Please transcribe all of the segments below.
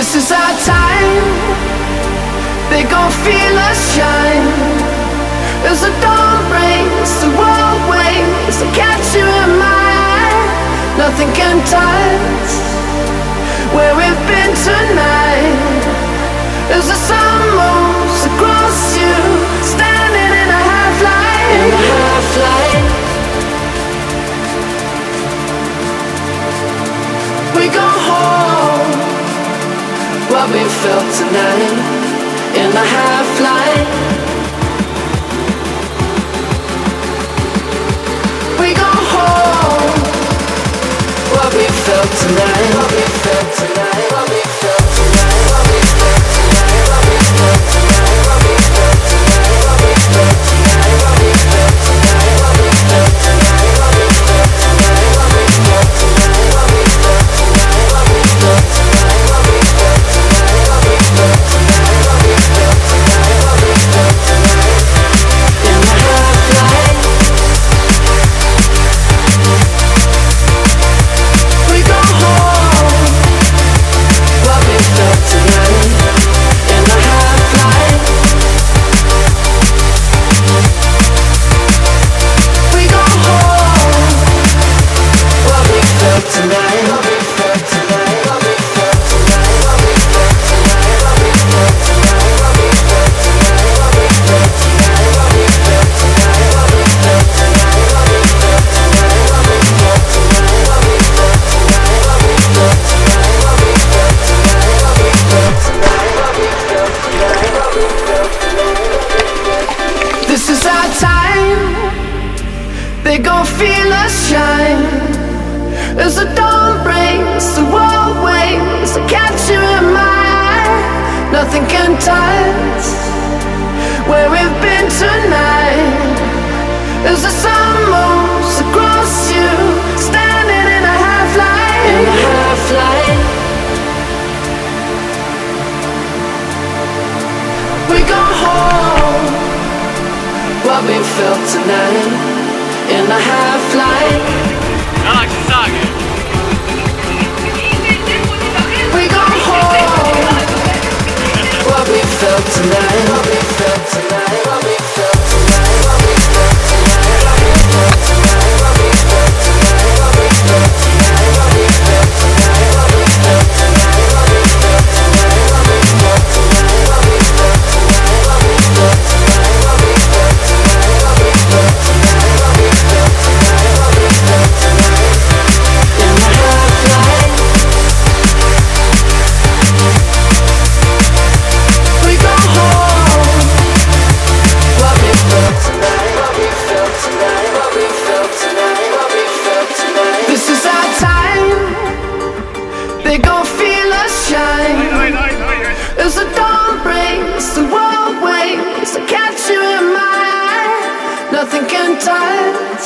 This is our time. They gon' feel us shine. As the dawn breaks, the world waits to catch you in my eye. Nothing can touch where we've been tonight. As the sun moves across you, standing in a half light. In a half light. We go home. What we felt tonight. In a half light. We go home. What we felt tonight. What we felt tonight. What we felt tonight. What we felt tonight. What we felt tonight. What we felt tonight. What we felt tonight. What we felt tonight. What we felt tonight. What we felt tonight. What we felt tonight. What we felt tonight. What we felt tonight. What we felt tonight. What we felt tonight. What we felt tonight. What we felt tonight. In the half light. We go home. What we felt tonight. In the half light. We go home. What we felt tonight. What we felt tonight. What we felt tonight. What we felt tonight. What we felt tonight. What we felt tonight. What we felt tonight. What we felt tonight. What we felt tonight. What we felt tonight. What we felt tonight. What we felt tonight. What we felt tonight. What we felt tonight. What we felt tonight. What we felt tonight. What we felt tonight. This is our time. They gon' feel us shine. As the dawn breaks, the world waits to catch you in my eye. Nothing can touch where we've been tonight. As the sun moves across you, standing in a half light. In a half light. We go home. What we felt tonight. In a half light. We go home. What we felt tonight. What we felt tonight. What we felt tonight. What we felt tonight. What we felt tonight. What we felt tonight. What we felt tonight. What we felt tonight. What we felt tonight. What we felt tonight. What we felt tonight. What we felt tonight. What we felt tonight. What we felt tonight. What we felt tonight. What we felt tonight. What we felt tonight. In the half light. We go home. What we felt tonight. What we felt tonight. What we felt tonight. What we felt tonight. This is our time. They gon' feel us shine. As the dawn breaks, the world waits to catch you in my eye. Nothing can touch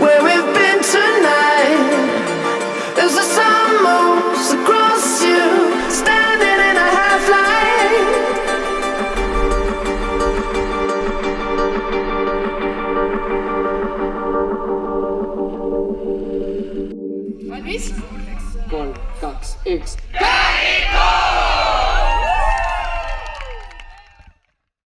where we've been tonight. As the sun moves across you, standing in a half light. Kolm, kaks, üks.